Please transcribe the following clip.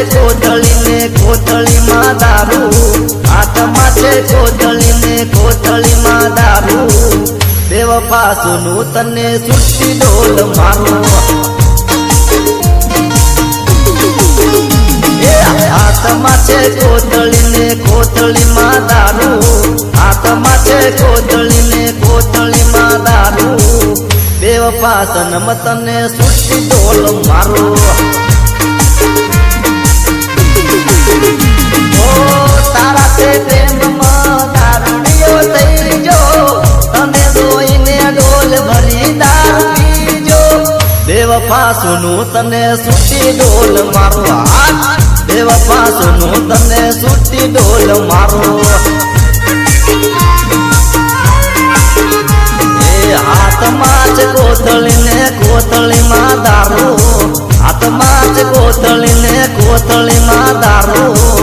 કોથળી ને કોથળી માં દારૂ હાથમાં છે કોથળી ને કોથળી માં દારૂ બેવફા સુનું તને સુટ્ટી ઢોલ મારું હાથમાં છે કોથળી ને કોથળી માં દારૂ હાથમાં છે કોથળી ને કોથળી માં દારૂ બેવફા સનમ તને સુટ્ટી ઢોલ મારું તારા તે પ્રેમમાં દારૂડિયો થઈ જો તને જોઈને ડોલ ભરી દારૂ પીજો બેવફા સુનું તને સુટ્ટી ઢોલ મારો હાથ બેવફા સુનું તને સુટ્ટી ઢોલ મારો હાથમાં જ કોથળી ને કોથળી માં દારૂ હાથમાં જ કોથળી ને કોથળી માં દારૂ